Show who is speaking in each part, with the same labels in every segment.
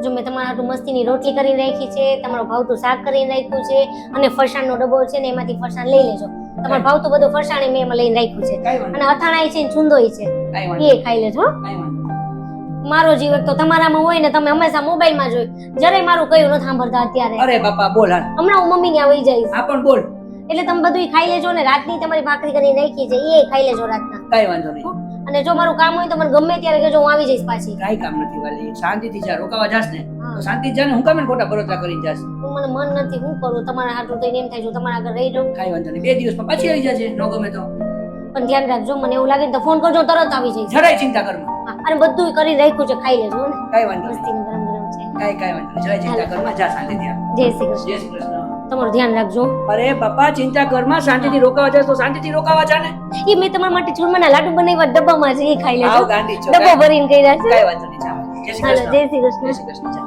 Speaker 1: જો મેં તમારા હાટુ મસ્તીની રોટલી કરીને રાખી છે, તમારો ભાવતું શાક કરીને રાખ્યું છે અને ફરસાણનો ડબ્બો છે ને એમાંથી ફરસાણ લઈ લેજો. તમારો ભાવતું બધું ફરસાણ મેં એમાં લઈને રાખ્યું છે અને અથાણાય છે ને છુંદોય છે એ ખાઈ લેજો. મારો જીવન તો તમારામાં હોય ને તમે હંમેશા મોબાઈલમાં જોઈ જ્યારે મારું કયું ન સાંભળતા અત્યારે.
Speaker 2: અરે બાપા બોલ હાલ.
Speaker 1: હમણાં હું મમ્મીને આવી જઈશ.
Speaker 2: હા પણ બોલ.
Speaker 1: એટલે તમે બધું ખાઈ લેજો ને રાતની તમારી ભાખરી કરીને રાખી છે એ ખાઈ લેજો રાતના.
Speaker 2: કઈ વાંધો નહીં.
Speaker 1: અને જો મારું કામ હોય તો મને ગમે ત્યારે કહેજો, હું આવી જઈશ પાછી.
Speaker 2: કઈ કામ નથી વાલી, શાંતિથી જા. રોકાવા જાસ ને તો શાંતિથી જા ને, હું કામ ખોટા બરોતરા કરી જાસ.
Speaker 1: મને મન નથી, હું કરું તમારા હાટું તો એમ થાય જો તમારા આગળ રહી જાઉં.
Speaker 2: કઈ વાંધો નહીં, 2 દિવસમાં પાછી આવી જશે. નો ગમે તો
Speaker 1: પણ ધ્યાન રાખજો, મને એવું લાગે તો ફોન કરજો, તરત આવી જઈશ.
Speaker 2: જરાય ચિંતા કરમાં.
Speaker 1: અને બધું કરી રાખ્યું છે, ખાઈ લેજો ને.
Speaker 2: કઈ વાંધો નહીં.
Speaker 1: મસ્તીનું ગરમ ગરમ છે.
Speaker 2: કઈ વાંધો નહીં, જરાય ચિંતા કરમાં. જા શાંતિથી આ.
Speaker 1: જય શ્રી કૃષ્ણ.
Speaker 2: જય શ્રી કૃષ્ણ.
Speaker 1: તમારું ધ્યાન રાખજો.
Speaker 2: અરે બાપા ચિંતા કરમાં, શાંતિથી રોકાવા જાસ તો શાંતિથી રોકાવા જા ને.
Speaker 1: એ મેં તમારા માટે ચૂરમાના લાડુ બનાવ્યા ડબ્બામાં છે, એ ખાઈ
Speaker 2: આવ
Speaker 1: લેજો.
Speaker 2: ગાંડી છો.
Speaker 1: ડબ્બો ભરીને કર્યા છે.
Speaker 2: કઈ વાંધો નહીં, જા. જય શ્રી
Speaker 1: હાલો,
Speaker 2: કૃષ્ણ.
Speaker 1: જય શ્રી કૃષ્ણ.
Speaker 2: જય શ્રી કૃષ્ણ. જા.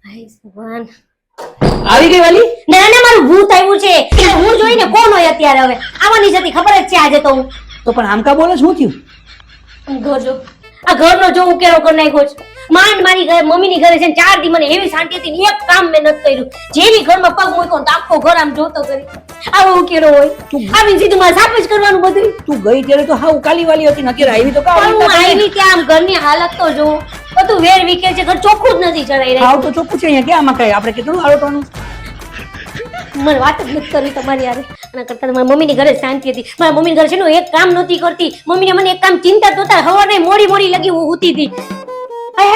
Speaker 1: હાય ભગવાન.
Speaker 2: આવી ગઈ વાલી?
Speaker 1: ના ના, મારું ભૂત આવ્યું છે. હું જોઈને કોણ હોય અત્યારે? હવે આવવાની જતી ખબર જ છે આજે તો હું.
Speaker 2: તો પણ આમ કા બોલે, શું થયું?
Speaker 1: ઘર જો, આ ઘરનો જો ઉકેલો કરી નાખ્યો છે. માંડ મારી ઘરે મમ્મીની ઘરે છે ને 4 દી મને એવી શાંતિ હતી ને એક કામ મેં નથી કર્યું. જેવી ઘરમાં પગ મૂક્યો ને આખો ઘર આમ જોતો કરી. આવો ઉકેલો હોય આવીને સીધું મારે સાફ જ કરવાનું બધું.
Speaker 2: તું ગઈ ત્યારે તો હાવ કાલી વાલી હતી, નથી આવી તો કા?
Speaker 1: પણ હું આવી ત્યાં આમ ઘરની હાલત તો જો બધું વેર વિખેર છે, ઘર ચોખ્ખું જ નથી ચડાઈ રહ્યું.
Speaker 2: હાવ તો ચોખ્ખું છે અહીંયા, કે આમાં કઈ આપણે કેટલું આરોટવાનું?
Speaker 1: મને વાત જ નથી કરવી તમારી યાર. આના કરતા મારા મમ્મીની ઘરે શાંતિ હતી. મારા મમ્મીની ઘરે છે ને એક કામ નહોતી કરતી. મમ્મીને મને એક કામ ચિંતા તો હતા, હવારે મોડી મોડી લગી હું હુતી હતી. હે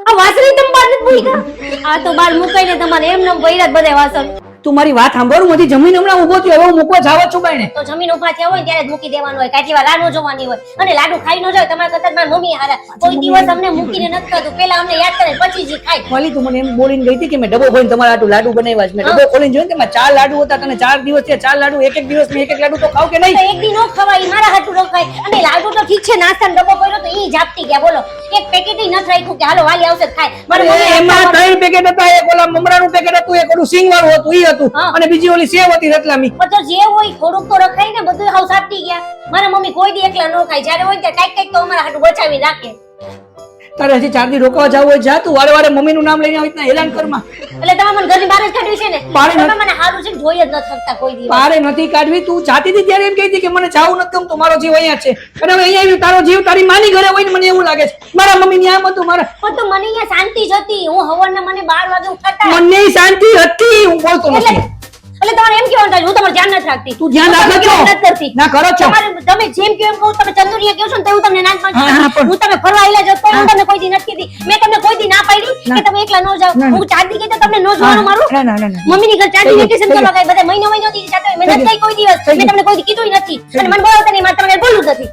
Speaker 1: આ વાસણી તમે બાર નથી મૂકી? આ તો બાર મુકાઈને તમારે એમ નમ ભર્યા જ બધા વાસણ.
Speaker 2: તું મારી વાત સાંભળ, હું જમીન હમણાં ઊભો થયો, હવે હું મૂકવા જાવ છું બાઈને.
Speaker 1: તો જમીન ઉભા થયા હોય ત્યારે જ મૂકી દેવાનું હોય, કાટલી વાર રાહ જોવાની હોય. અને લાડુ ખાઈ ન જાય તમારા કરતા મારી મમ્મી હારા. કોઈ દિવસ અમને મૂકીને નથી ખાતું, પેલા અમને યાદ કરે પછી જ ખાય.
Speaker 2: વાલી તું મને એમ બોલીને ગઈ હતી કે મેં ડબ્બો ખોલીને તમારા આટલું લાડુ બનાવ્યા છે. મેં ડબ્બો ખોલીને જોયું તેમાં 4 લાડુ હતા, તને 4 દિવસ થયા 4 લાડુ, એક દિવસ મેં એક લાડુ તો ખાવ કે નહીં?
Speaker 1: તો એક દી નો ખવાય, મારા હાટું ન ખાય. અને લાડુ તો ઠીક છે, નાસ્તાનો ડબ્બો કર્યો તો ઈ જાપતી ગયા. બોલો એક પેકેટ ય નથી રાખ્યું કે હાલો વાલી આવશે ખાય. મારી મમ્મી
Speaker 2: એમાં 3 પેકેટ હતા, એક ઓલા મમરાનું પેકેટ હતું, એક ઓલું સિંગ વાળું હતું ઈ હતું, અને બીજી ઓલી સેવ હતી રતલામી.
Speaker 1: બધો જે હોય થોડુંક તો રખાય ને, બધું હાવ સાટી ગયા. મારા મમ્મી કોઈ દી એકલા ન ખાય, જ્યારે હોય ત્યારે કાઈક તો અમારા હાટું બચાવી રાખે.
Speaker 2: તારે હજી 4 દી રોકાવા જાવ હોય જા, તું વારે વારે મમ્મીનું નામ લઈને આવી રીતના હેરાન કરમાં.
Speaker 1: એટલે તમે મને ઘરની બહાર જ કાઢ્યું છે ને?
Speaker 2: બહાર
Speaker 1: તમે મને હારું છે જોઈ જ ન શકતા કોઈ દિવસ.
Speaker 2: પારે નથી કાઢવી. તું જાતી હતી ત્યારે એમ કહી હતી કે મને જાવું નથી ગમતું, મારો જીવ અહીંયા છે. અને હવે અહીંયા આવ્યું, તારો જીવ તારી માની ઘરે હોય ને મને એવું લાગે છે. મારા મમ્મીની આમ હતું મારા.
Speaker 1: પણ તો મને અહીંયા શાંતિ જ હતી. હું હવારના મને 12 વાગે ઉઠાતા.
Speaker 2: મને શાંતિ હતી, હું બોલતો નથી.
Speaker 1: એટલે તમારે એમ કેવું થાય હું તમારું ધ્યાન નથી રાખતી.
Speaker 2: તું ધ્યાન રાખો છો?
Speaker 1: નથી કરતી.
Speaker 2: ના કરો છો.
Speaker 1: તમે જેમ કહો એમ કહું. તમે ચંદુરિયા કહો છો ને તો હું તમને ના જ પાડું. હું તમે ફરવા આવેલા જતો હું તમને કોઈ દી નથી કીધી. મેં તમને કોઈ દી ના પાડી કે તમે એકલા ન જાઓ. હું 4 દી કીધું તમને ન જોવાનું મારું.
Speaker 2: ના ના ના
Speaker 1: મમ્મીની ઘર 4 દી વેકેશન કરવા ગઈ, બધા મહિનો થી જાતો. મેં નથી ગઈ કોઈ દિવસ. મેં તમને કોઈ દી કીધું નથી. અને મને બોલાવતા નહીં, મારે તમને બોલવું જ નથી.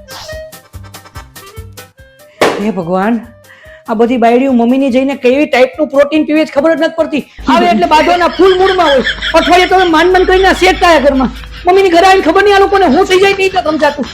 Speaker 2: હે ભગવાન, આ બધી બાયડીઓ મમ્મીની જઈને કેવી ટાઈપનું પ્રોટીન પીવે છે ખબર જ નથી પડતી. આવે એટલે બાજોના ફૂલ મૂડમાં હોય. અઠવાડિયે તો માન માન કરીને સેટ થાય ઘરમાં. મમ્મીની ઘરે આવીને ખબર નહીં આ લોકોને હું થઈ જાય નહીં તો સમજાતું.